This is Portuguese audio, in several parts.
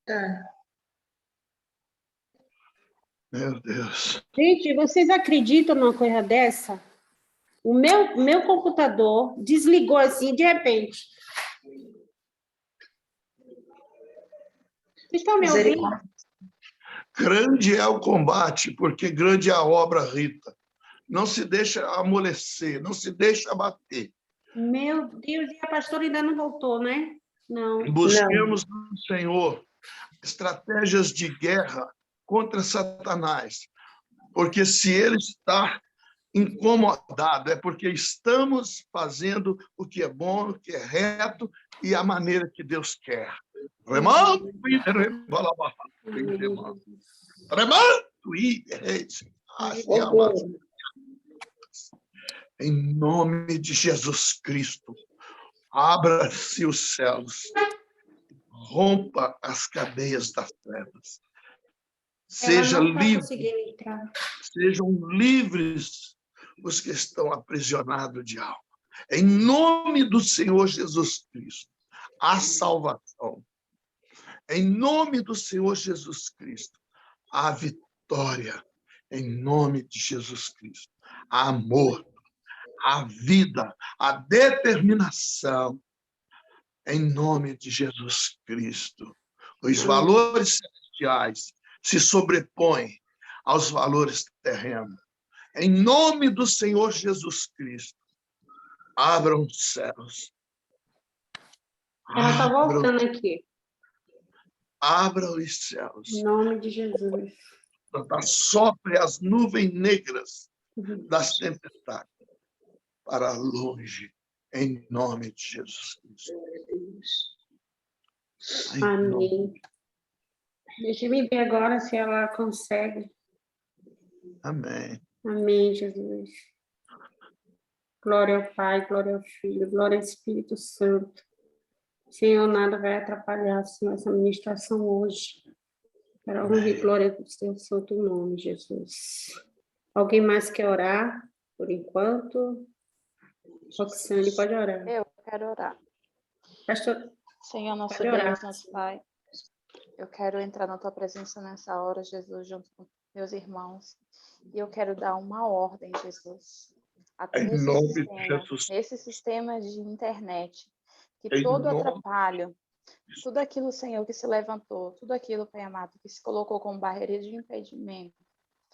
É. Meu Deus. Gente, vocês acreditam numa coisa dessa? O meu computador desligou assim de repente. Vocês estão me ouvindo? Grande é o combate, porque grande é a obra, Rita. Não se deixa amolecer, não se deixa abater. Meu Deus, e a pastora ainda não voltou, né? Não. Busquemos no Senhor estratégias de guerra contra Satanás, porque se ele está incomodado, é porque estamos fazendo o que é bom, o que é reto e a maneira que Deus quer. Em nome de Jesus Cristo, abra-se os céus, rompa as cadeias das trevas. Seja livre, sejam livres os que estão aprisionados de alma. Em nome do Senhor Jesus Cristo, a salvação. Em nome do Senhor Jesus Cristo, a vitória. Em nome de Jesus Cristo, amor, a vida, a determinação. Em nome de Jesus Cristo, os valores celestiais se sobrepõem aos valores terrenos. Em nome do Senhor Jesus Cristo, abram os céus. Ela está voltando aqui. Abra os céus. Em nome de Jesus. Sopre as nuvens negras das tempestades para longe, em nome de Jesus Cristo. Amém. Deixa eu ver agora se ela consegue. Amém. Amém, Jesus. Glória ao Pai, glória ao Filho, glória ao Espírito Santo. Senhor, nada vai atrapalhar, Senhor, essa ministração hoje. Para honra e glória do teu santo nome, Jesus. Alguém mais quer orar, por enquanto? Roxane, pode orar. Eu quero orar. Pastor, Senhor, nosso pode Deus, orar. nosso Pai, eu quero entrar na tua presença nessa hora, Jesus, junto com meus irmãos. E eu quero dar uma ordem, Jesus. Até Em nome de Jesus. nesse sistema de internet, que Em todo nome- atrapalho, tudo aquilo, Senhor, que se levantou, tudo aquilo, Pai amado, que se colocou como barreira de impedimento,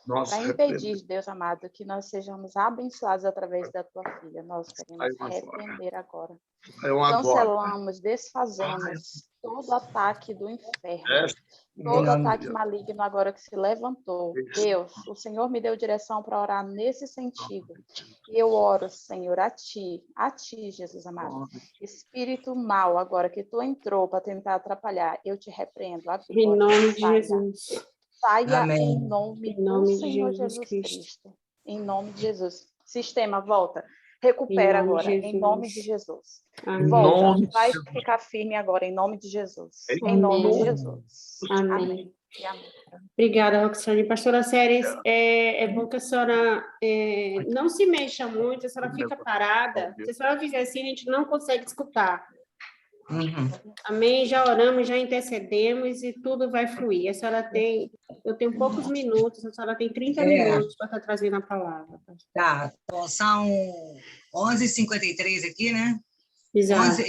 Nós para impedir, Deus amado, que nós sejamos abençoados através da tua filha. Nós queremos repreender agora. Cancelamos, desfazemos todo ataque do inferno, todo ataque maligno agora que se levantou. Deus, o Senhor me deu direção para orar nesse sentido. E eu oro, Senhor, a Ti, Jesus amado. Espírito mau agora que Tu entrou para tentar atrapalhar, eu te repreendo agora. Em nome de Jesus. Saia Amém. em nome do Senhor Jesus Cristo. Em nome de Jesus. Sistema, volta. Recupera Em nome de agora, em Jesus. nome de Jesus. Amém. Volta, vai ficar firme agora, em nome de Jesus. Em nome de Amém. Jesus. Amém. E amém. Obrigada, Roxane. Pastora Séries, é bom que a senhora não se mexa muito, a senhora fica parada. Se a senhora fizer assim, a gente não consegue escutar. Amém? Já oramos, já intercedemos e tudo vai fluir. Eu tenho poucos minutos, a senhora tem 30 minutos para estar trazendo a palavra. Tá, então são 11h53 aqui, né? Exato.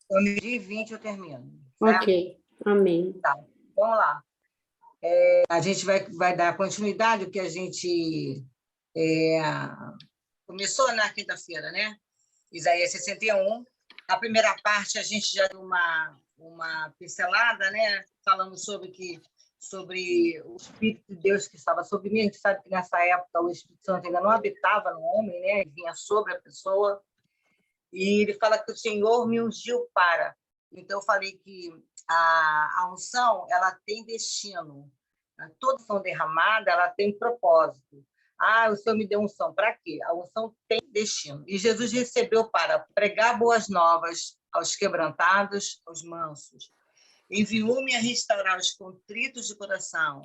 11h20 eu termino. Certo? Ok, amém. Tá, vamos lá. A gente vai dar continuidade ao que a gente começou na quinta-feira, né? Isaías 61. A primeira parte a gente já deu uma pincelada, né? Falamos sobre o Espírito de Deus que estava sobre mim. A gente sabe que nessa época o Espírito Santo ainda não habitava no homem, né? Ele vinha sobre a pessoa. E ele fala que o Senhor me ungiu para. Então, eu falei que a unção, ela tem destino. Toda unção derramada, ela tem propósito. O Senhor me deu unção. Para quê? A unção tem destino. E Jesus recebeu para pregar boas novas aos quebrantados, aos mansos. Enviou-me a restaurar os contritos de coração,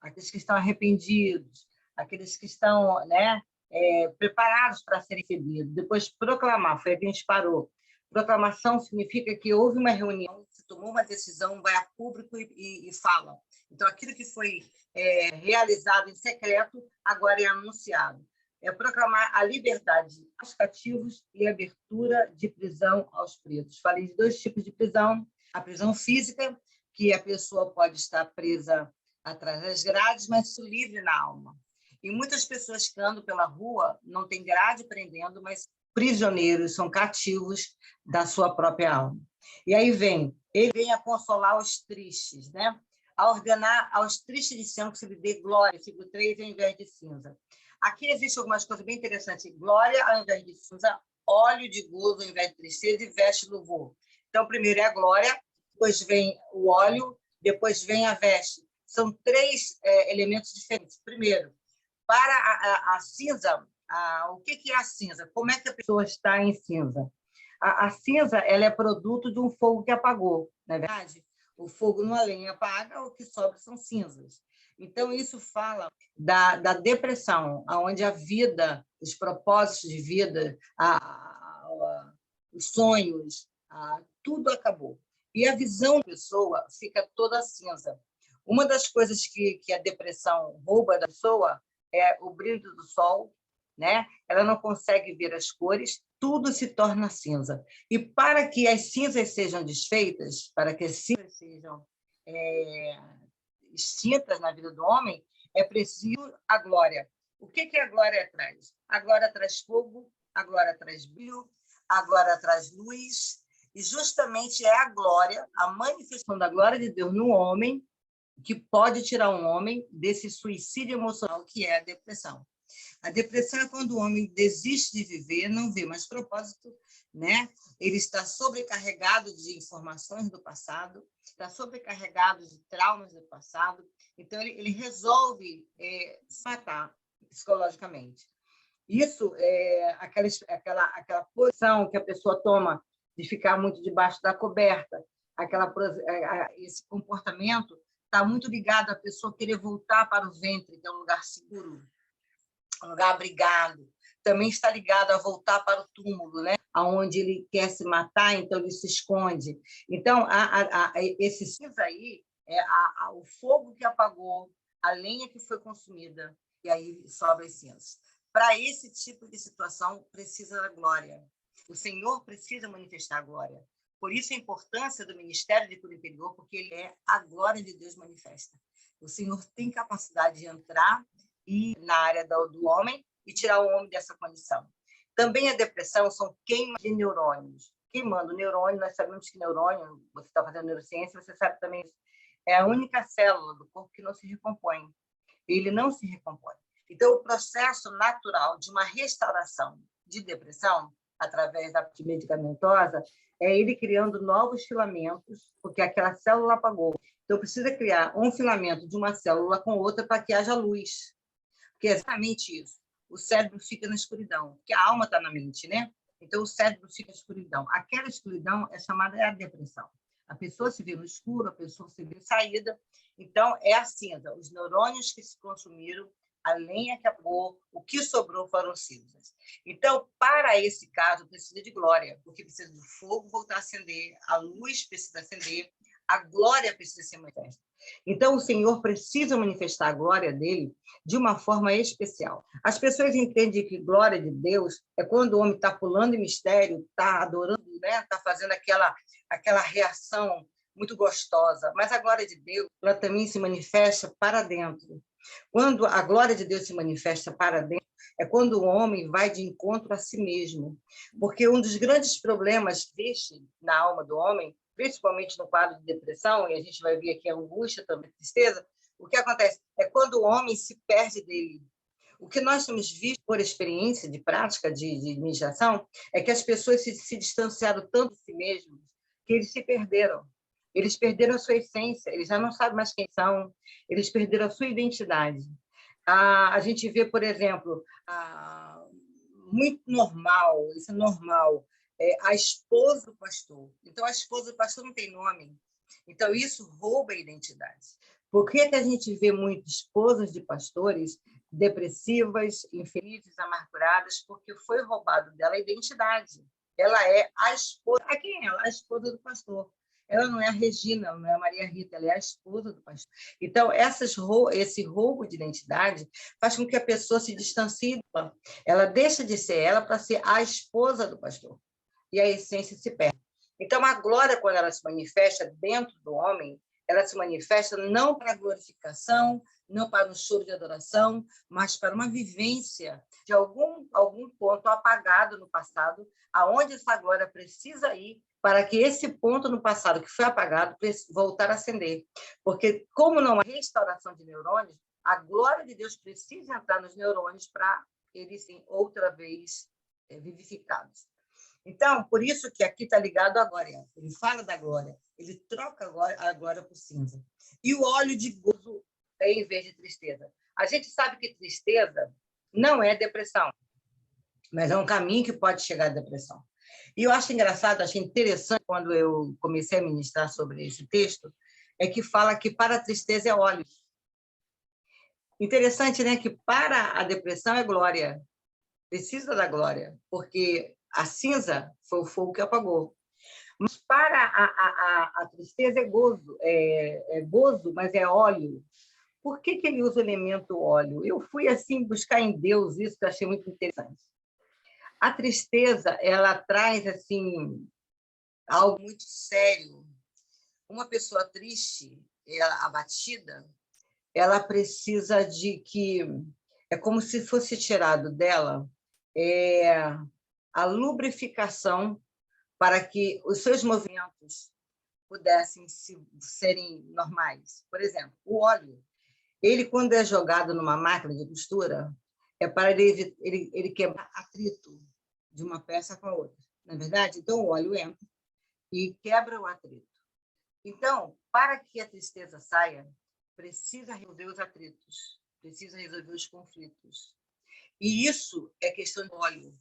aqueles que estão arrependidos, aqueles que estão, né, preparados para serem recebidos. Depois, proclamar, foi aí que a gente parou. Proclamação significa que houve uma reunião, se tomou uma decisão, vai a público e fala. Então, aquilo que foi realizado em secreto, agora é anunciado. É proclamar a liberdade aos cativos e a abertura de prisão aos presos. Falei de 2 tipos de prisão. A prisão física, que a pessoa pode estar presa atrás das grades, mas livre na alma. E muitas pessoas que andam pela rua não têm grade prendendo, mas prisioneiros, são cativos da sua própria alma. E aí ele vem a consolar os tristes, né? A ordenar aos tristes de Sião que se lhe dê glória, versículo 3, ao invés de cinza. Aqui existe algumas coisas bem interessantes. Glória ao invés de cinza, óleo de gozo ao invés de tristeza e veste de louvor. Então, primeiro é a glória, depois vem o óleo, depois vem a veste. São 3 elementos diferentes. Primeiro, para a cinza, o que é a cinza? Como é que a pessoa está em cinza? A cinza ela é produto de um fogo que apagou, não é verdade? O fogo numa lenha apaga, o que sobra são cinzas. Então, isso fala da depressão, onde a vida, os propósitos de vida, os sonhos, tudo acabou. E a visão da pessoa fica toda cinza. Uma das coisas que a depressão rouba da pessoa é o brilho do sol, né? Ela não consegue ver as cores, tudo se torna cinza. E para que as cinzas sejam desfeitas, para que as cinzas sejam extintas na vida do homem, é preciso a glória. O que a glória traz? A glória traz fogo, a glória traz brilho, a glória traz luz, e justamente é a glória, a manifestação da glória de Deus no homem, que pode tirar um homem desse suicídio emocional que é a depressão. A depressão é quando o homem desiste de viver, não vê mais propósito, né? Ele está sobrecarregado de informações do passado, está sobrecarregado de traumas do passado, então ele resolve se matar psicologicamente. Isso é aquela posição que a pessoa toma de ficar muito debaixo da coberta, esse comportamento está muito ligado à pessoa querer voltar para o ventre, que é um lugar seguro, um lugar abrigado. Também está ligado a voltar para o túmulo, né? Onde ele quer se matar, então ele se esconde. Então, esse cinza aí é o fogo que apagou, a lenha que foi consumida, e aí sobra as cinzas. Para esse tipo de situação, precisa da glória. O Senhor precisa manifestar a glória. Por isso a importância do ministério de cura interior, porque ele é a glória de Deus manifesta. O Senhor tem capacidade de entrar na área do homem e tirar o homem dessa condição. Também a depressão são queimas de neurônios. Queimando neurônio, nós sabemos que neurônio, você está fazendo neurociência, você sabe também isso, é a única célula do corpo que não se recompõe. Ele não se recompõe. Então, o processo natural de uma restauração de depressão, através da medicamentosa, é ele criando novos filamentos, porque aquela célula apagou. Então, precisa criar um filamento de uma célula com outra para que haja luz. Porque é exatamente isso. O cérebro fica na escuridão, porque a alma está na mente, né? Então, o cérebro fica na escuridão. Aquela escuridão é chamada a depressão. A pessoa se vê no escuro, a pessoa se vê saída. Então, é a cinza. Os neurônios que se consumiram, a lenha que apagou, o que sobrou foram cinzas. Então, para esse caso, precisa de glória, porque precisa do fogo voltar a acender, a luz precisa acender, a glória precisa ser manifesta. Então, o Senhor precisa manifestar a glória dele de uma forma especial. As pessoas entendem que glória de Deus é quando o homem está pulando em mistério, está adorando, né? Está fazendo aquela reação muito gostosa. Mas a glória de Deus, ela também se manifesta para dentro. Quando a glória de Deus se manifesta para dentro, é quando o homem vai de encontro a si mesmo. Porque um dos grandes problemas que existe na alma do homem, principalmente no quadro de depressão, e a gente vai ver aqui a angústia, também a tristeza, o que acontece é quando o homem se perde dele. O que nós temos visto por experiência de prática de meditação é que as pessoas se distanciaram tanto de si mesmos que eles se perderam. Eles perderam a sua essência, eles já não sabem mais quem são, eles perderam a sua identidade. A gente vê, por exemplo, muito normal, isso é normal, a esposa do pastor. Então, a esposa do pastor não tem nome. Então, isso rouba a identidade. Por que a gente vê muitas esposas de pastores depressivas, infelizes, amarguradas? Porque foi roubado dela a identidade. Ela é a esposa. A quem é ela? A esposa do pastor. Ela não é a Regina, ela não é a Maria Rita, ela é a esposa do pastor. Então, esse roubo de identidade faz com que a pessoa se distancie. Ela deixa de ser ela para ser a esposa do pastor. E a essência se perde. Então, a glória, quando ela se manifesta dentro do homem, ela se manifesta não para a glorificação, não para um choro de adoração, mas para uma vivência de algum ponto apagado no passado, aonde essa glória precisa ir para que esse ponto no passado que foi apagado voltar a acender. Porque, como não há restauração de neurônios, a glória de Deus precisa entrar nos neurônios para eles serem outra vez vivificados. Então, por isso que aqui está ligado à glória. Ele fala da glória, ele troca a glória por cinza. E o óleo de gozo em vez de tristeza. A gente sabe que tristeza não é depressão, mas é um caminho que pode chegar à depressão. E eu acho engraçado, achei interessante, quando eu comecei a ministrar sobre esse texto, é que fala que para a tristeza é óleo. Interessante, né? Que para a depressão é glória. Precisa da glória, porque a cinza foi o fogo que apagou. Mas para a tristeza é gozo, mas é óleo. Por que ele usa o elemento óleo? Eu fui assim buscar em Deus isso que eu achei muito interessante. A tristeza, ela traz assim algo muito sério. Uma pessoa triste, abatida, ela precisa de que é como se fosse tirado dela a lubrificação para que os seus movimentos pudessem serem normais. Por exemplo, o óleo, ele quando é jogado numa máquina de costura, é para ele quebrar atrito de uma peça com a outra, não é verdade? Então, o óleo entra e quebra o atrito. Então, para que a tristeza saia, precisa resolver os atritos, precisa resolver os conflitos. E isso é questão do óleo,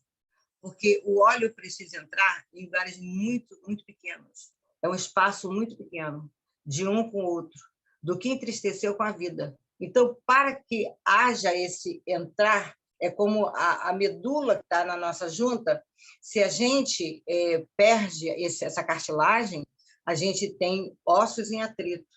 porque o óleo precisa entrar em lugares muito, muito pequenos. É um espaço muito pequeno, de um com o outro, do que entristeceu com a vida. Então, para que haja esse entrar, é como a medula que está na nossa junta, se a gente perde essa cartilagem, a gente tem ossos em atrito.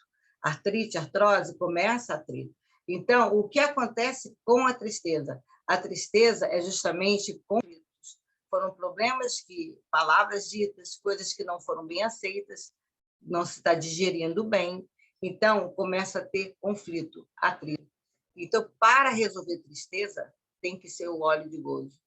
Artrite, artrose, começa atrito. Então, o que acontece com a tristeza? A tristeza é justamente conflitos. Foram problemas palavras ditas, coisas que não foram bem aceitas, não se está digerindo bem. Então, começa a ter conflito, atrito. Então, para resolver tristeza, tem que ser o óleo de gozo.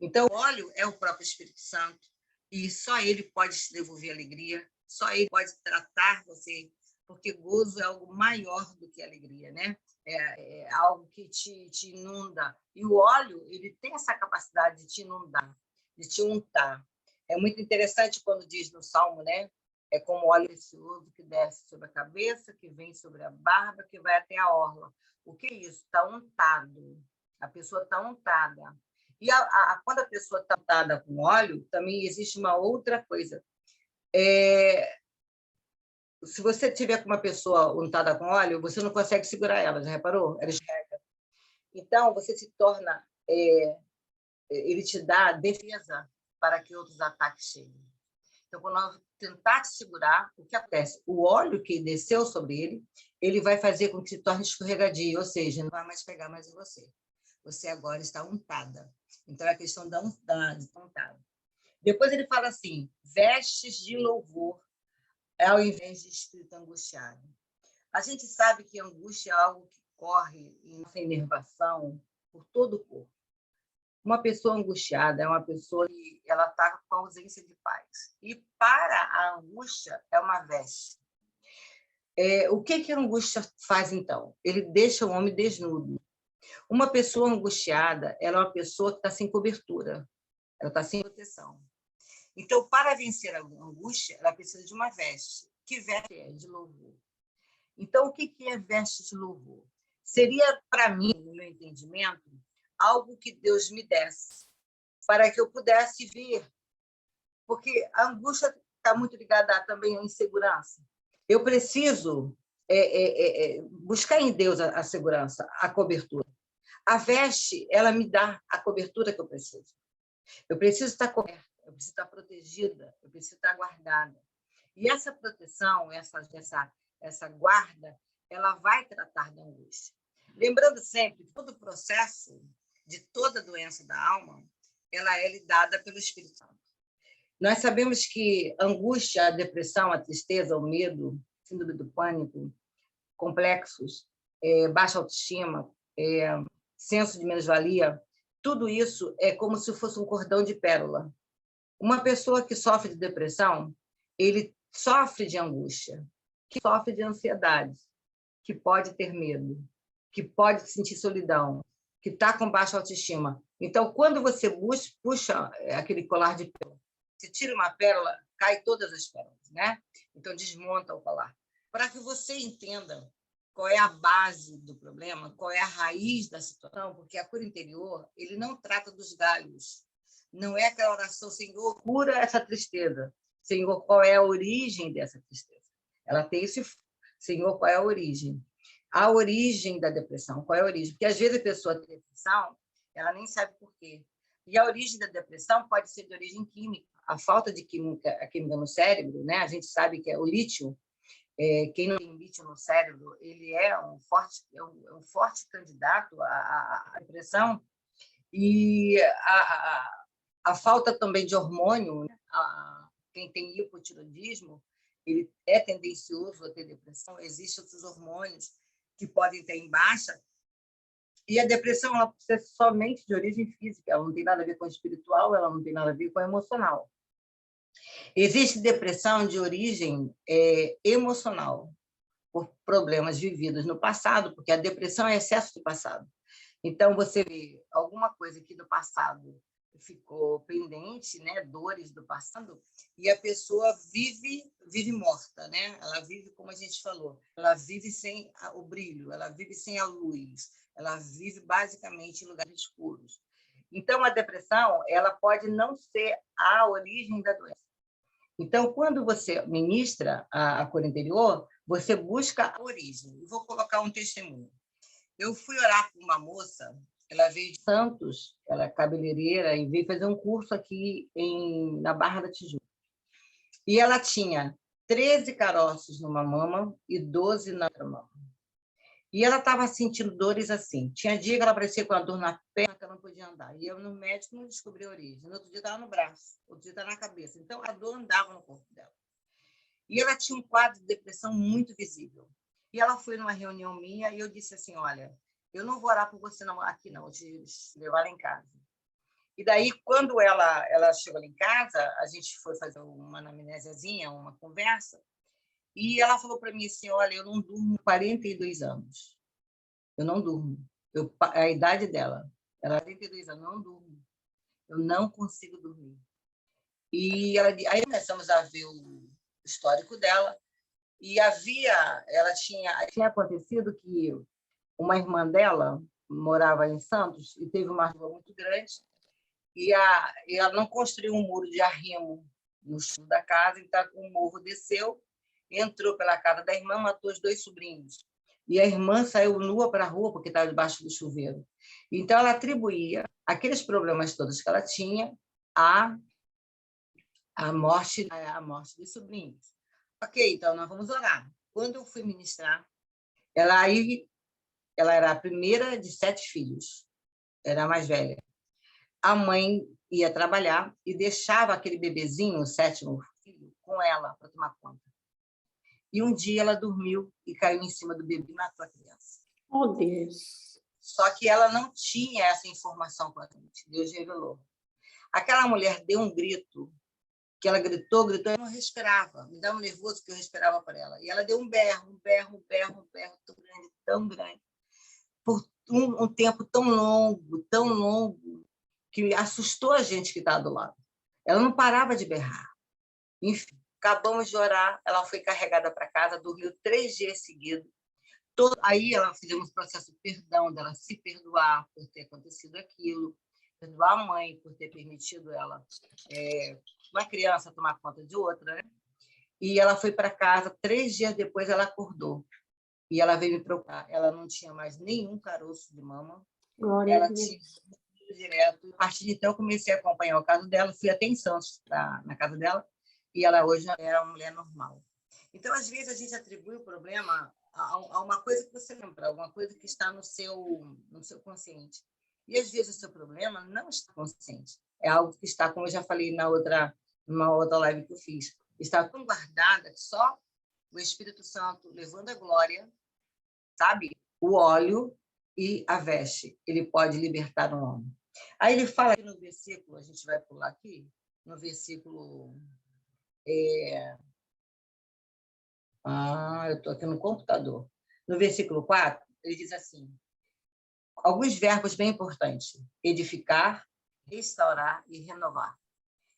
Então, o óleo é o próprio Espírito Santo, e só ele pode te devolver alegria, só ele pode tratar você, porque gozo é algo maior do que alegria, né? É algo que te inunda. E o óleo, ele tem essa capacidade de te inundar, de te untar. É muito interessante quando diz no Salmo, né? É como óleo precioso que desce sobre a cabeça, que vem sobre a barba, que vai até a orla. O que é isso? Está untado. A pessoa está untada. E quando a pessoa está untada com óleo, também existe uma outra coisa. Se você tiver com uma pessoa untada com óleo, você não consegue segurar ela, já reparou? Ela escorrega. Então, você se torna... ele te dá defesa para que outros ataques cheguem. Então, quando nós tentar te segurar, o que acontece? O óleo que desceu sobre ele vai fazer com que se torne escorregadio, ou seja, não vai mais pegar mais em você. Você agora está untada. Então, é a questão de untada. Depois ele fala assim, vestes de louvor ao invés de espírito angustiado. A gente sabe que a angústia é algo que corre em nossa inervação por todo o corpo. Uma pessoa angustiada é uma pessoa que ela está com ausência de paz. E para a angústia é uma veste. O que a angústia faz, então? Ele deixa o homem desnudo. Uma pessoa angustiada ela é uma pessoa que está sem cobertura, ela está sem proteção. Então, para vencer a angústia, ela precisa de uma veste. Que veste é? De louvor. Então, o que é veste de louvor? Seria, para mim, no meu entendimento, algo que Deus me desse, para que eu pudesse ver. Porque a angústia está muito ligada também à insegurança. Eu preciso buscar em Deus a segurança, a cobertura. A veste, ela me dá a cobertura que eu preciso. Eu preciso estar coberta, eu preciso estar protegida, eu preciso estar guardada. E essa proteção, essa guarda, ela vai tratar da angústia. Lembrando sempre que todo o processo de toda doença da alma, ela é lidada pelo Espírito Santo. Nós sabemos que a angústia, a depressão, a tristeza, o medo, síndrome do pânico, complexos, baixa autoestima, senso de menos-valia, tudo isso é como se fosse um cordão de pérola. Uma pessoa que sofre de depressão, ele sofre de angústia, que sofre de ansiedade, que pode ter medo, que pode sentir solidão, que está com baixa autoestima. Então, quando você puxa aquele colar de pérola, você tira uma pérola, cai todas as pérolas, né? Então, desmonta o colar. Para que você entenda qual é a base do problema, qual é a raiz da situação, porque a cura interior, ele não trata dos galhos. Não é aquela oração, Senhor, cura essa tristeza. Senhor, qual é a origem dessa tristeza? Ela tem esse... Senhor, qual é a origem? A origem da depressão, qual é a origem? Porque, às vezes, a pessoa tem depressão, ela nem sabe por quê. E a origem da depressão pode ser de origem química. A falta de química no cérebro, né? A gente sabe que é o lítio. Quem não tem lítio no cérebro, ele é um forte candidato à depressão. E a falta também de hormônio, né? Quem tem hipotiroidismo, ele é tendencioso a ter depressão. Existem outros hormônios que podem ter em baixa. E a depressão, ela precisa ser somente de origem física, ela não tem nada a ver com o espiritual, ela não tem nada a ver com o emocional. Existe depressão de origem emocional, por problemas vividos no passado, porque a depressão é excesso de passado. Então, você vê alguma coisa que no passado ficou pendente, né? Dores do passado, e a pessoa vive morta, né? Ela vive, como a gente falou, ela vive sem o brilho, ela vive sem a luz, ela vive basicamente em lugares escuros. Então, a depressão, ela pode não ser a origem da doença. Então, quando você ministra a cura interior, você busca a origem. Eu vou colocar um testemunho. Eu fui orar com uma moça, ela veio de Santos, ela é cabeleireira, e veio fazer um curso aqui na Barra da Tijuca. E ela tinha 13 caroços numa mama e 12 na outra mama. E ela estava sentindo dores assim. Tinha dia que ela aparecia com a dor na perna, que ela não podia andar. E eu, no médico, não descobri a origem. No outro dia estava no braço, outro dia estava na cabeça. Então, a dor andava no corpo dela. E ela tinha um quadro de depressão muito visível. E ela foi numa reunião minha e eu disse assim, olha, eu não vou orar por você não, aqui, não, vou te levar lá em casa. E daí, quando ela chegou lá em casa, a gente foi fazer uma anamnésiazinha, uma conversa, e ela falou para mim assim, olha, eu não durmo 42 anos. Eu não durmo. A idade dela, ela tem 42 anos, não durmo. Eu não consigo dormir. E aí começamos a ver o histórico dela, e tinha acontecido que uma irmã dela morava em Santos e teve uma rua muito grande, e ela não construiu um muro de arrimo no chão da casa, então o morro desceu, entrou pela casa da irmã, matou os 2 sobrinhos. E a irmã saiu nua para a rua, porque estava debaixo do chuveiro. Então, ela atribuía aqueles problemas todos que ela tinha à morte dos sobrinhos. Ok, então nós vamos orar. Quando eu fui ministrar, ela era a primeira de 7 filhos, era a mais velha. A mãe ia trabalhar e deixava aquele bebezinho, o 7º filho, com ela para tomar conta. E um dia ela dormiu e caiu em cima do bebê e matou a criança. Oh, Deus! Só que ela não tinha essa informação com a gente. Deus revelou. Aquela mulher deu um grito, que ela gritou, eu não respirava. Me dava um nervoso porque eu respirava por ela. E ela deu um berro tão grande, por um tempo tão longo, que assustou a gente que estava do lado. Ela não parava de berrar. Enfim, acabamos de orar, ela foi carregada para casa, dormiu 3 dias seguidos. Aí ela fizemos um processo de perdão, dela se perdoar por ter acontecido aquilo, perdoar a mãe por ter permitido ela, uma criança, tomar conta de outra, né? E ela foi para casa, 3 dias depois ela acordou. E ela veio me procurar. Ela não tinha mais nenhum caroço de mama. Glória ela a Deus. Tinha direto. A partir de então, eu comecei a acompanhar o caso dela. Fui até em Santos, na casa dela. e ela hoje era uma mulher normal. Então, às vezes, a gente atribui o problema a uma coisa que você lembra, alguma coisa que está no seu consciente. E, às vezes, o seu problema não está consciente. É algo que está, como eu já falei numa outra live que eu fiz, está tão guardada que só o Espírito Santo, levando a glória, sabe? O óleo e a veste, ele pode libertar um homem. Aí ele fala aqui no versículo, a gente vai pular aqui, no versículo... eu estou aqui no computador. No versículo 4, ele diz assim, alguns verbos bem importantes: edificar, restaurar e renovar.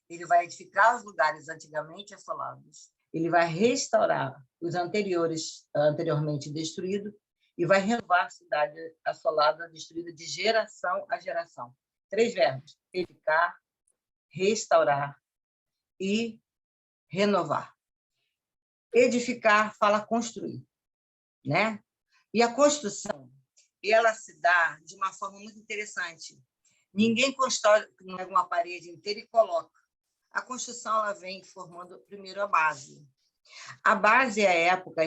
Ele vai edificar os lugares antigamente assolados, ele vai restaurar os anteriormente destruídos e vai renovar a cidade assolada, destruída de geração a geração. 3 verbos: edificar, restaurar e renovar. Edificar fala construir, né? E a construção, ela se dá de uma forma muito interessante. Ninguém constrói uma parede inteira e coloca. A construção ela vem formando primeiro a base. A base é a época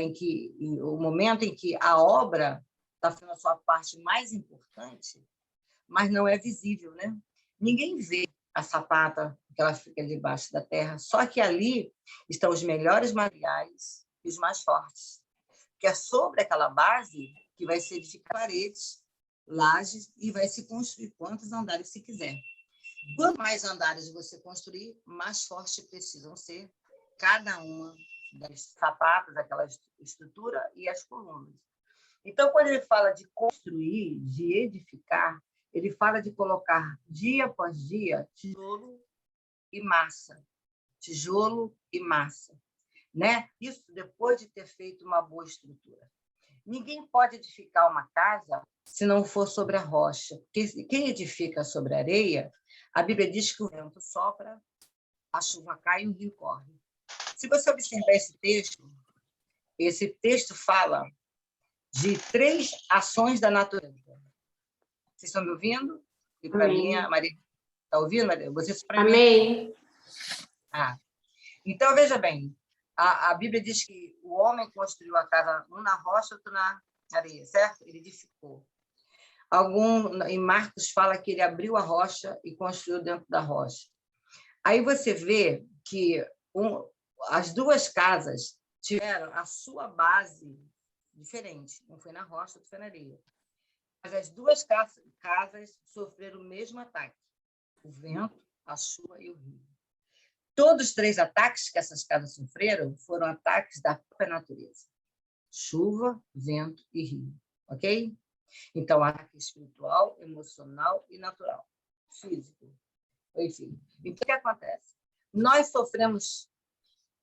o momento em que a obra está fazendo a sua parte mais importante, mas não é visível, né? Ninguém vê a sapata, que ela fica debaixo da terra, só que ali estão os melhores materiais e os mais fortes, que é sobre aquela base que vai se edificar paredes, lajes e vai se construir quantos andares se quiser. Quanto mais andares você construir, mais forte precisam ser cada uma das sapatas, daquela estrutura e as colunas. Então, quando ele fala de construir, de edificar, ele fala de colocar dia após dia tijolo e massa. Tijolo e massa, né? Isso depois de ter feito uma boa estrutura. Ninguém pode edificar uma casa se não for sobre a rocha. Porque quem edifica sobre a areia, a Bíblia diz que o vento sopra, a chuva cai e o rio corre. Se você observar esse texto fala de 3 ações da natureza. Vocês estão me ouvindo? E para mim, a Maria... Está ouvindo, Maria? Vocês para mim... Amém. Então, veja bem, a Bíblia diz que o homem construiu a casa, um na rocha, outro na areia, certo? Ele edificou. Em Marcos fala que ele abriu a rocha e construiu dentro da rocha. Aí você vê que as 2 casas tiveram a sua base diferente. Um foi na rocha, outro foi na areia. Mas as 2 casas sofreram o mesmo ataque: o vento, a chuva e o rio. Todos os 3 ataques que essas casas sofreram foram ataques da própria natureza: chuva, vento e rio. Ok? Então, ataque espiritual, emocional e natural, físico. Enfim, então o que acontece? Nós sofremos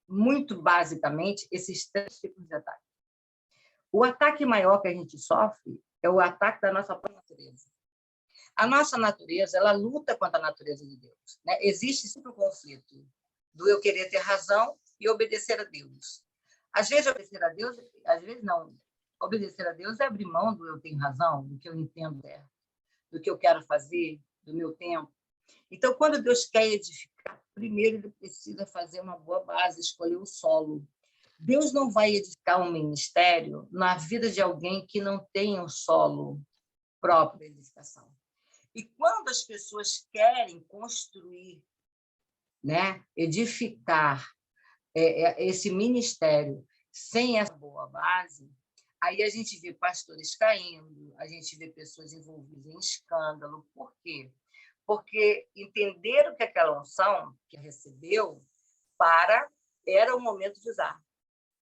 muito basicamente esses 3 tipos de ataque. O ataque maior que a gente sofre é o ataque da nossa própria natureza. A nossa natureza, ela luta contra a natureza de Deus, né? Existe sempre um conflito do eu querer ter razão e obedecer a Deus. Às vezes obedecer a Deus, às vezes não. Obedecer a Deus é abrir mão do eu tenho razão, do que eu entendo certo, do que eu quero fazer, do meu tempo. Então, quando Deus quer edificar, primeiro ele precisa fazer uma boa base, escolher o solo. Deus não vai edificar um ministério na vida de alguém que não tem um solo próprio de edificação. E quando as pessoas querem construir, né, edificar esse ministério sem essa boa base, aí a gente vê pastores caindo, a gente vê pessoas envolvidas em escândalo. Por quê? Porque entenderam que aquela unção que recebeu era o momento de usar.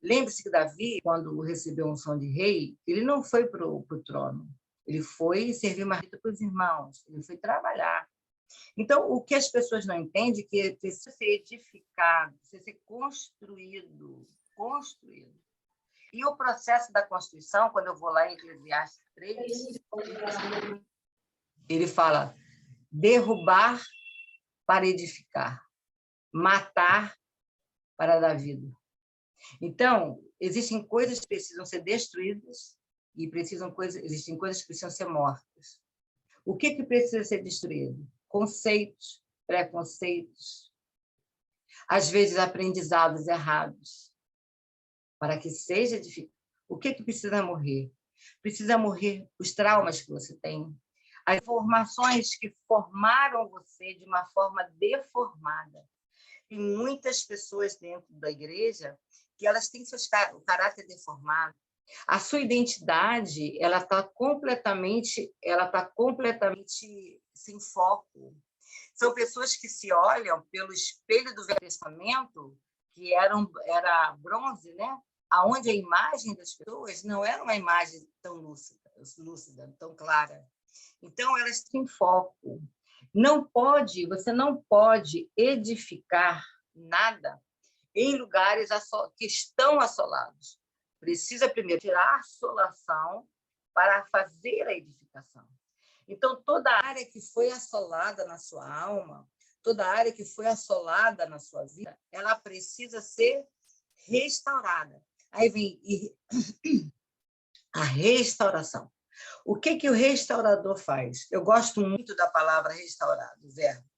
Lembre-se que Davi, quando recebeu a unção de rei, ele não foi para o trono. Ele foi servir marido para os irmãos, ele foi trabalhar. Então, o que as pessoas não entendem é que precisa ser edificado, precisa ser construído. E o processo da construção, quando eu vou lá em Eclesiastes 3, ele fala: derrubar para edificar, matar para dar vida. Então, existem coisas que precisam ser destruídas e existem coisas que precisam ser mortas. O que precisa ser destruído? Conceitos, preconceitos. às vezes aprendizados errados, para que seja edificado. O que precisa morrer? Precisa morrer os traumas que você tem, as informações que formaram você de uma forma deformada. Tem muitas pessoas dentro da igreja que elas têm o caráter deformado. A sua identidade ela está completamente sem foco. São pessoas que se olham pelo espelho do Velho Testamento, que era bronze, né? Aonde a imagem das pessoas não era uma imagem tão lúcida, tão clara. Então, elas têm foco. Você não pode edificar nada em lugares que estão assolados. Precisa primeiro tirar a assolação para fazer a edificação. Então, toda área que foi assolada na sua alma, toda área que foi assolada na sua vida, ela precisa ser restaurada. Aí vem a restauração. O que o restaurador faz? Eu gosto muito da palavra restaurar, do verbo.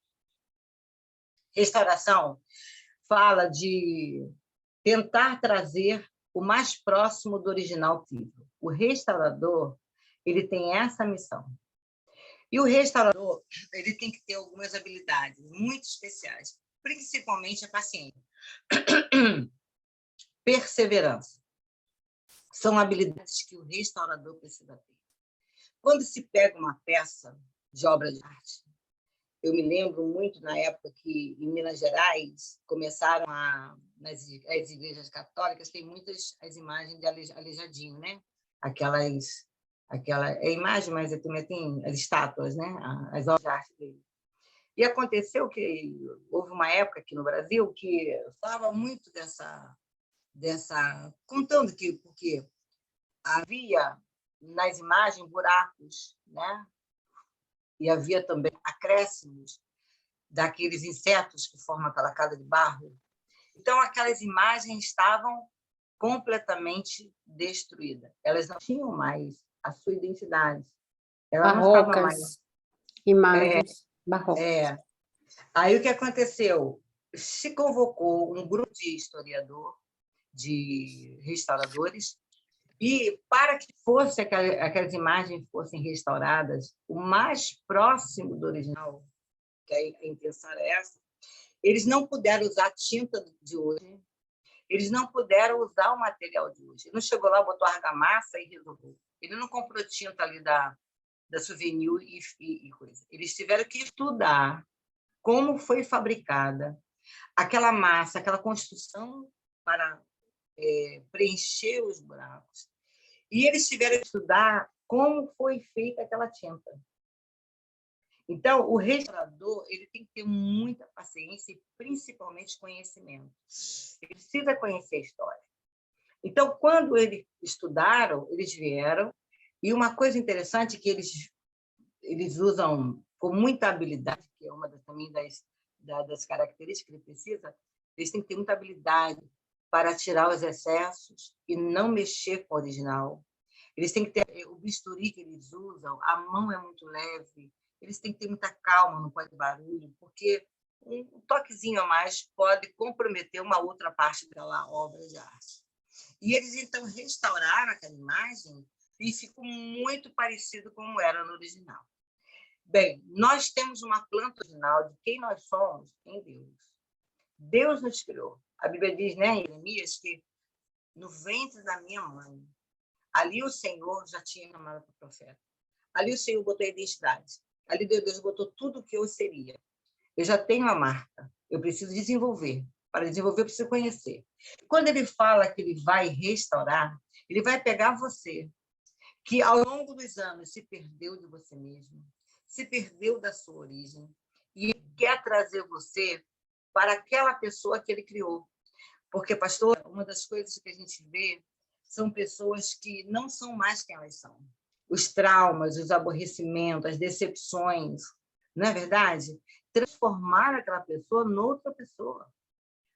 Restauração fala de tentar trazer o mais próximo do original possível. O restaurador, ele tem essa missão. E o restaurador, ele tem que ter algumas habilidades muito especiais, principalmente a paciência. Perseverança. São habilidades que o restaurador precisa ter. Quando se pega uma peça de obra de arte, eu me lembro muito na época que, em Minas Gerais, começaram as igrejas católicas, tem muitas as imagens de aleijadinho, né? Aquela imagem, mas também tem as estátuas, né? As obras de arte dele. E aconteceu que houve uma época aqui no Brasil que falava muito contando que porque havia nas imagens buracos, né? E havia também acréscimos daqueles insetos que formam aquela casa de barro. Então, aquelas imagens estavam completamente destruídas. Elas não tinham mais a sua identidade. Elas não estavam mais... Imagens barrocas. Aí, o que aconteceu? Se convocou um grupo de historiador, de restauradores, e para que aquelas imagens fossem restauradas o mais próximo do original, que a intenção era essa, eles não puderam usar a tinta de hoje, eles não puderam usar o material de hoje. Ele não chegou lá, botou argamassa e resolveu. Ele não comprou tinta ali da Souvenir e coisa. Eles tiveram que estudar como foi fabricada aquela massa, aquela construção para preencher os buracos. E eles tiveram que estudar como foi feita aquela tinta. Então, o restaurador ele tem que ter muita paciência e, principalmente, conhecimento. Ele precisa conhecer a história. Então, quando eles estudaram, eles vieram, e uma coisa interessante que eles usam com muita habilidade, que é uma também das características que ele precisa, eles têm que ter muita habilidade para tirar os excessos e não mexer com o original. Eles têm que ter o bisturi que eles usam, a mão é muito leve, eles têm que ter muita calma, não pode barulho, porque um toquezinho a mais pode comprometer uma outra parte daquela obra de arte. E eles, então, restauraram aquela imagem e ficou muito parecido como era no original. Bem, nós temos uma planta original de quem nós somos em Deus. Deus nos criou. A Bíblia diz, né, em Jeremias, que no ventre da minha mãe, ali o Senhor já tinha chamado para o profeta. Ali o Senhor botou a identidade. Ali Deus botou tudo o que eu seria. Eu já tenho a marca. Eu preciso desenvolver. Para desenvolver, eu preciso conhecer. Quando ele fala que ele vai restaurar, ele vai pegar você, que ao longo dos anos se perdeu de você mesmo, se perdeu da sua origem, e ele quer trazer você para aquela pessoa que ele criou. Porque, pastor, uma das coisas que a gente vê são pessoas que não são mais quem elas são. Os traumas, os aborrecimentos, as decepções, não é verdade? Transformar aquela pessoa noutra pessoa.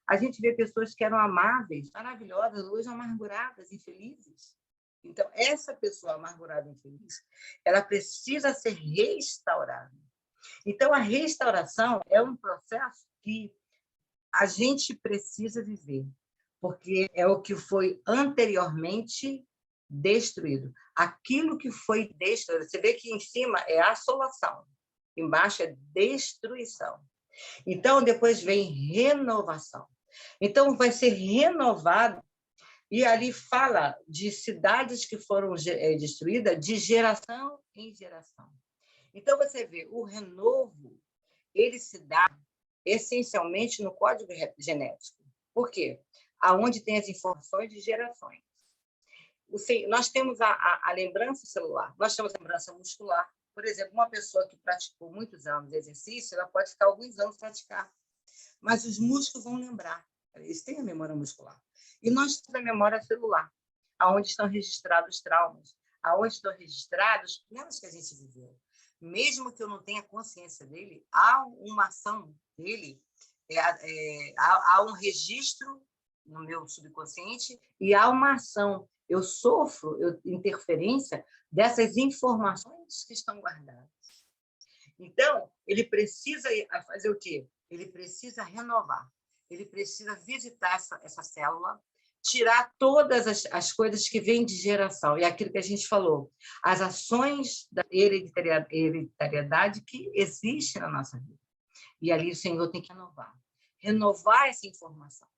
A gente vê pessoas que eram amáveis, maravilhosas, hoje amarguradas, infelizes. Então, essa pessoa amargurada e infeliz, ela precisa ser restaurada. Então, a restauração é um processo que a gente precisa viver, porque é o que foi anteriormente destruído. Aquilo que foi destruído, você vê que em cima é assolação, embaixo é destruição. Então, depois vem renovação. Então, vai ser renovado, e ali fala de cidades que foram destruídas de geração em geração. Então, você vê, o renovo, ele se dá essencialmente no código genético. Por quê? Aonde tem as informações de gerações. Nós temos a lembrança celular, nós temos a lembrança muscular. Por exemplo, uma pessoa que praticou muitos anos de exercício, ela pode ficar alguns anos praticar, mas os músculos vão lembrar. Eles têm a memória muscular. E nós temos a memória celular, aonde estão registrados os traumas, aonde estão registrados problemas que a gente viveu. Mesmo que eu não tenha consciência dele, há uma ação dele, há um registro no meu subconsciente e há uma ação. Eu sofro interferência dessas informações que estão guardadas. Então, ele precisa fazer o quê? Ele precisa renovar. Ele precisa visitar essa célula, tirar todas as coisas que vêm de geração. E aquilo que a gente falou, as ações da hereditariedade que existem na nossa vida. E ali o Senhor tem que renovar. Renovar essa informação.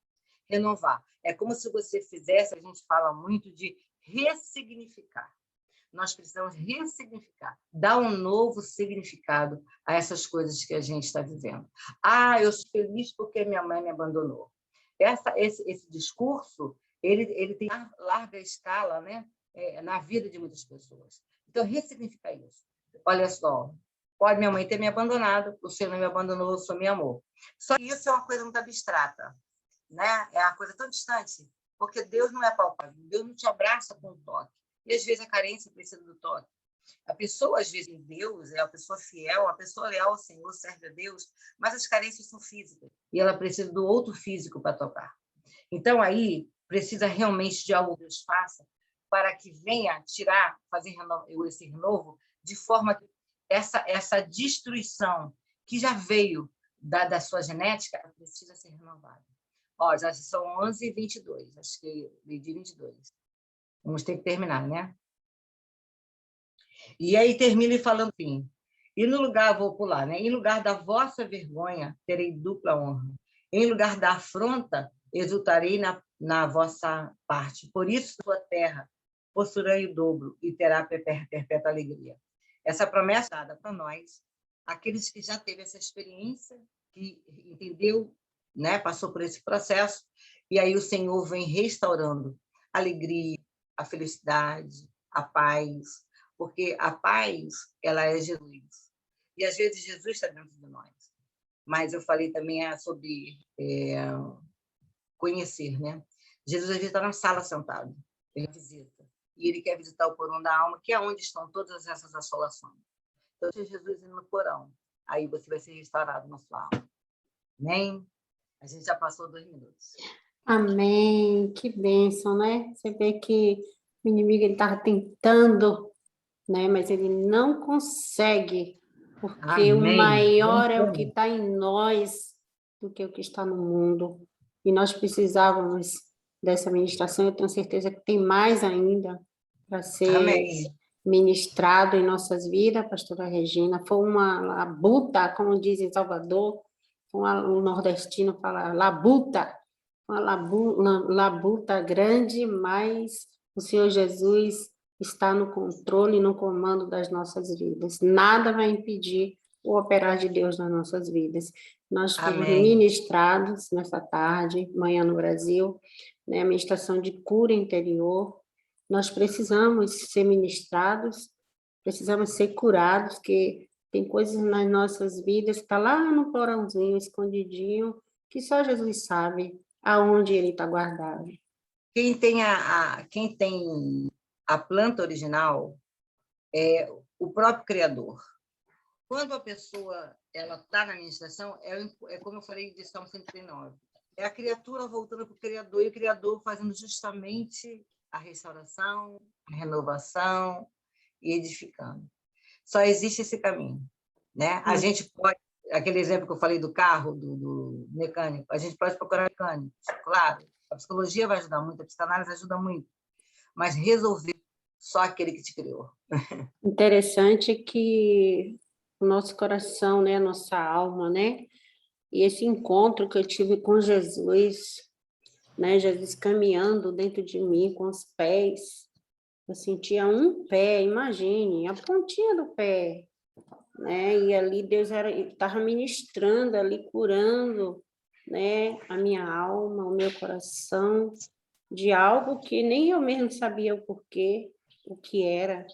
Renovar. É como se você fizesse, a gente fala muito de ressignificar. Nós precisamos ressignificar, dar um novo significado a essas coisas que a gente está vivendo. Eu sou feliz porque minha mãe me abandonou. Esse discurso, ele tem larga escala, né? Na vida de muitas pessoas. Então, ressignificar isso. Olha só, pode minha mãe ter me abandonado, o Senhor não me abandonou, o Senhor me amou. Só que isso é uma coisa muito abstrata, né? É uma coisa tão distante, porque Deus não é palpável, Deus não te abraça com um toque. E, às vezes, a carência precisa do toque. A pessoa, às vezes, em Deus, é uma pessoa fiel, uma pessoa leal ao Senhor, serve a Deus, mas as carências são físicas, e ela precisa do outro físico para tocar. Então, aí, precisa realmente de algo que Deus faça para que venha tirar, fazer esse renovo, de forma que essa destruição que já veio da sua genética precisa ser renovada. Já são 11h22, acho que meio-dia 22. Vamos ter que terminar, né? E aí termina falando assim, e no lugar, vou pular, né? Em lugar da vossa vergonha, terei dupla honra. Em lugar da afronta, exultarei na vossa parte. Por isso, sua terra possuirá o dobro e terá perpétua alegria. Essa promessa dada para nós, aqueles que já teve essa experiência, que entendeu, né? Passou por esse processo, e aí o Senhor vem restaurando a alegria, a felicidade, a paz, porque a paz, ela é Jesus. E, às vezes, Jesus está dentro de nós. Mas eu falei também sobre conhecer, né? Jesus, às vezes, está na sala sentado, ele visita. E ele quer visitar o porão da alma, que é onde estão todas essas assolações. Então, se Jesus ir no porão, aí você vai ser restaurado na sua alma. Amém? A gente já passou 2 minutos. Amém, que bênção, né? Você vê que o inimigo estava tentando, né? Mas ele não consegue, porque Amém. o maior é o que está em nós do que o que está no mundo. E nós precisávamos dessa ministração, eu tenho certeza que tem mais ainda para ser Amém. ministrado em nossas vidas, pastora Regina. Foi uma labuta, como diz em Salvador, o nordestino fala labuta, uma labuta grande, mas o Senhor Jesus está no controle, no comando das nossas vidas. Nada vai impedir o operar de Deus nas nossas vidas. Nós fomos ministrados nessa tarde, manhã no Brasil, né, a ministração de cura interior. Nós precisamos ser ministrados, precisamos ser curados, porque tem coisas nas nossas vidas que está lá no porãozinho, escondidinho, que só Jesus sabe aonde ele está guardado. Quem tem a planta original é o próprio Criador. Quando a pessoa está na administração, é como eu falei de Salmo 139. É a criatura voltando para o Criador, e o Criador fazendo justamente a restauração, a renovação e edificando. Só existe esse caminho, né? A gente pode aquele exemplo que eu falei do carro, do mecânico, a gente pode procurar mecânicos, claro, a psicologia vai ajudar muito, a psicanálise ajuda muito, mas resolver só aquele que te criou. Interessante que o nosso coração, né, a nossa alma, né, e esse encontro que eu tive com Jesus, né, Jesus caminhando dentro de mim com os pés, eu sentia um pé, imagine, a pontinha do pé, né, e ali Deus estava ministrando ali, curando, né, a minha alma, o meu coração, de algo que nem eu mesmo sabia o porquê, o que era,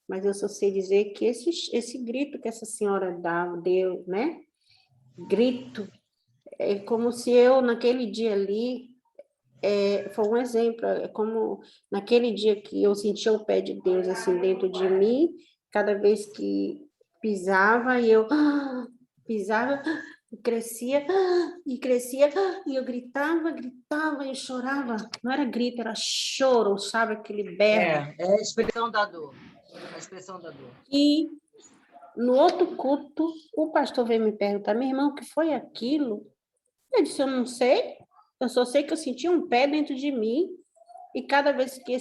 mas eu só sei dizer que esse grito que essa senhora deu, né, grito, é como se eu, naquele dia ali, foi um exemplo, é como naquele dia que eu sentia o pé de Deus, assim, dentro de mim, cada vez que pisava, e eu pisava, e crescia, e eu gritava, e chorava. Não era grito, era choro, sabe? Aquele berro. É a expressão da dor. A expressão da dor. E no outro culto, o pastor veio me perguntar, meu irmão, o que foi aquilo? Eu disse, eu não sei. Eu só sei que eu sentia um pé dentro de mim, e cada vez que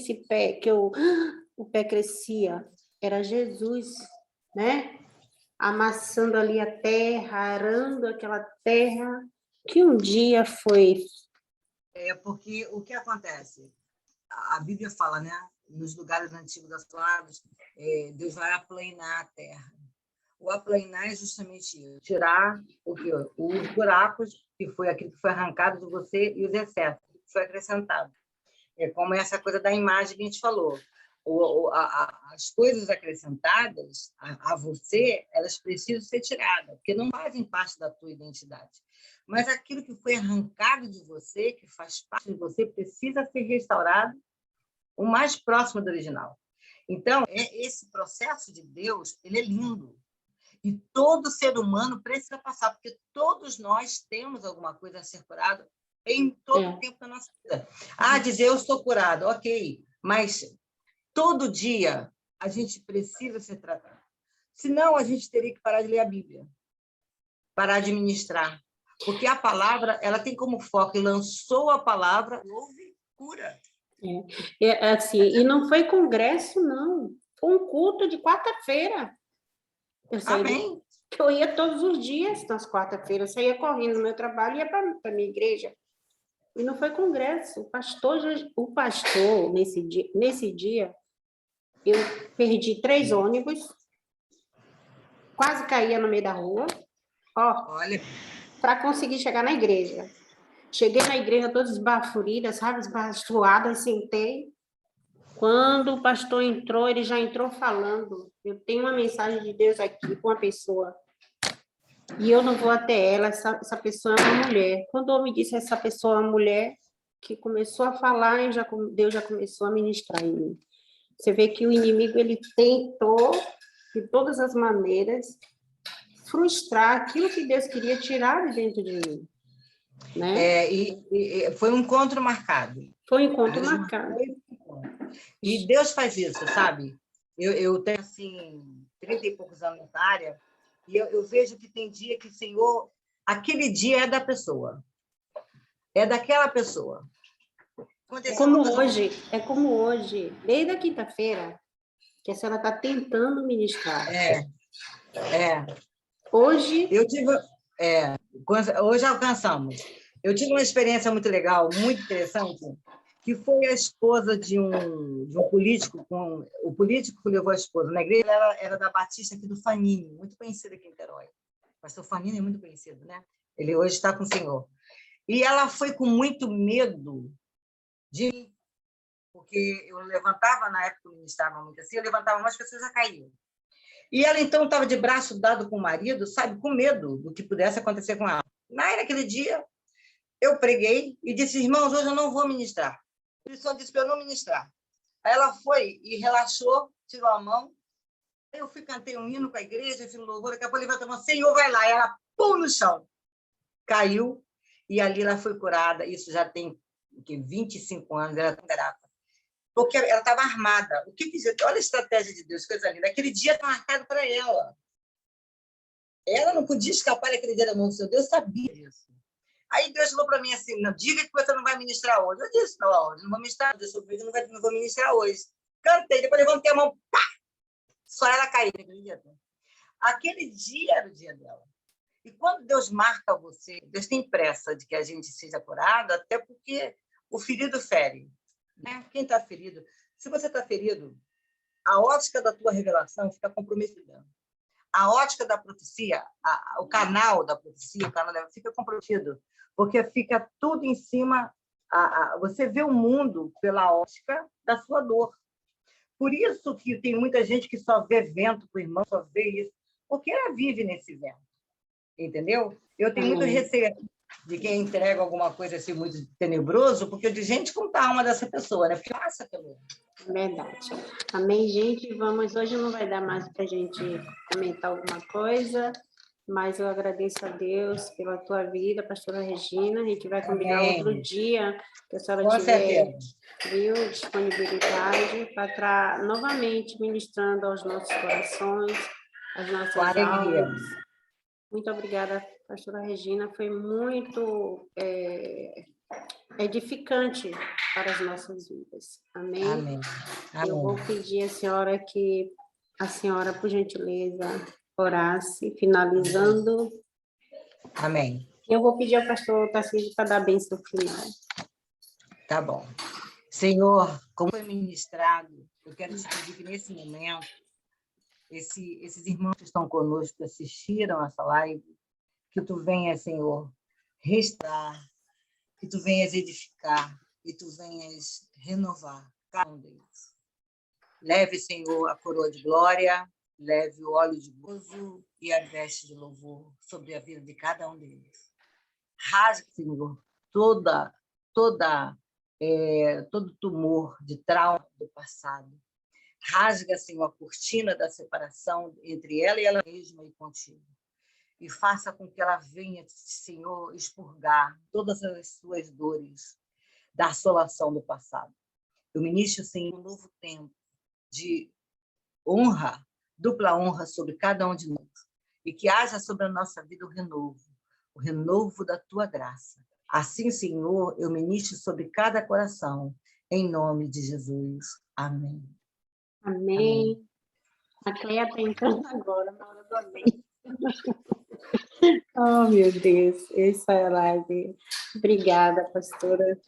o pé crescia, era Jesus, né? Amassando ali a terra, arando aquela terra, que um dia foi. Porque o que acontece? A Bíblia fala, né? Nos lugares antigos assolados, Deus vai aplainar a terra. O aplainar é justamente isso, tirar os buracos, que foi aquilo que foi arrancado de você, e os excessos, que foi acrescentado. É como essa coisa da imagem que a gente falou. As coisas acrescentadas a você, elas precisam ser tiradas, porque não fazem parte da tua identidade. Mas aquilo que foi arrancado de você, que faz parte de você, precisa ser restaurado o mais próximo do original. Então, esse processo de Deus, ele é lindo. E todo ser humano precisa passar, porque todos nós temos alguma coisa a ser curada em todo o tempo da nossa vida. Dizer eu estou curado, ok, mas todo dia a gente precisa ser tratado. Senão, a gente teria que parar de ler a Bíblia, parar de ministrar, porque a palavra ela tem como foco, e lançou a palavra, houve cura. Assim, e não foi congresso, não. Foi um culto de quarta-feira. Amém. Eu ia todos os dias nas quarta-feiras, eu saía correndo no meu trabalho e ia para a minha igreja. E não foi congresso. O pastor nesse dia, eu perdi 3 ônibus, quase caía no meio da rua, para conseguir chegar na igreja. Cheguei na igreja toda esbaforida, sabe, esbaforada, sentei. Quando o pastor entrou, ele já entrou falando, eu tenho uma mensagem de Deus aqui com uma pessoa, e eu não vou até ela, essa pessoa é uma mulher. Quando eu me disse essa pessoa é uma mulher, que começou a falar, e Deus já começou a ministrar em mim. Você vê que o inimigo, ele tentou, de todas as maneiras, frustrar aquilo que Deus queria tirar de dentro de mim. Né? E foi um encontro marcado. Foi um encontro marcado. E Deus faz isso, sabe? Eu tenho, assim, 30 e poucos anos nessa área, e eu vejo que tem dia que, Senhor, aquele dia é da pessoa. É daquela pessoa. É como hoje, desde a quinta-feira, que a senhora está tentando ministrar. Hoje... Hoje alcançamos. Eu tive uma experiência muito legal, muito interessante, que foi a esposa de um político, o político que levou a esposa na igreja, ela era da Batista aqui do Fanini, muito conhecida aqui em Niterói. O pastor Fanini é muito conhecido, né? Ele hoje está com o Senhor. E ela foi com muito medo de mim, porque eu levantava, na época eu ministrava muito assim, eu levantava, mas as pessoas já caíam. E ela, então, estava de braço dado com o marido, sabe, com medo do que pudesse acontecer com ela. Naquele dia, eu preguei e disse, irmãos, hoje eu não vou ministrar. Ele só disse para eu não ministrar. Aí ela foi e relaxou, tirou a mão. Eu cantei um hino com a igreja, fiz um louvor, daqui a pouco levantou a mão, Senhor, vai lá. E ela, pum, no chão. Caiu, e ali ela foi curada. Isso já tem 25 anos, ela é grata. Porque ela estava armada. O que dizer? Olha a estratégia de Deus, coisa linda. Aquele dia está marcado para ela. Ela não podia escapar daquele dia da mão do Senhor. Deus sabia disso. Aí Deus falou para mim assim, não, diga que você não vai ministrar hoje. Eu disse, não vou ministrar hoje. Eu sou filho, não vou ministrar hoje. Cantei, depois levantei a mão, pá! Só ela caiu, acredita? Aquele dia era o dia dela. E quando Deus marca você, Deus tem pressa de que a gente seja curado, até porque o ferido fere. Né? Quem está ferido? Se você está ferido, a ótica da tua revelação fica comprometida. A ótica da profecia, o canal da profecia, o canal dela fica comprometido, porque fica tudo em cima. Você vê o mundo pela ótica da sua dor. Por isso que tem muita gente que só vê vento com o irmão, só vê isso, porque ela vive nesse vento. Entendeu? Eu tenho muito receio de quem entrega alguma coisa assim muito tenebroso, porque eu digo, gente, como está a alma dessa pessoa, né? Passa pelo... Verdade. Amém, gente? Vamos, hoje não vai dar mais para a gente comentar alguma coisa, mas eu agradeço a Deus pela tua vida, pastora Regina. A gente vai combinar outro dia, que a senhora tiver, viu, disponibilidade, para estar novamente ministrando aos nossos corações, às nossas almas. Muito obrigada, pastora Regina. Foi muito edificante para as nossas vidas. Amém? Amém. Amém. Eu vou pedir à senhora que a senhora, por gentileza, orasse, finalizando. Amém. Eu vou pedir ao pastor Tarcísio para dar a bênção final. Tá bom. Senhor, como foi ministrado, eu quero te pedir que nesse momento, esses irmãos que estão conosco, que assistiram essa live, que tu venhas, Senhor, restaurar, que tu venhas edificar, que tu venhas renovar cada um deles. Leve, Senhor, a coroa de glória, leve o óleo de gozo e a veste de louvor sobre a vida de cada um deles. Rasgue, Senhor, todo tumor de trauma do passado. Rasga, Senhor, a cortina da separação entre ela e ela mesma e contigo. E faça com que ela venha, Senhor, expurgar todas as suas dores da assolação do passado. Eu ministro, Senhor, um novo tempo de honra, dupla honra sobre cada um de nós. E que haja sobre a nossa vida o renovo da tua graça. Assim, Senhor, eu ministro sobre cada coração, em nome de Jesus. Amém. Amém. A Cleia está entrando agora, na hora do amém. Oh, meu Deus, essa é a live. Obrigada, pastora.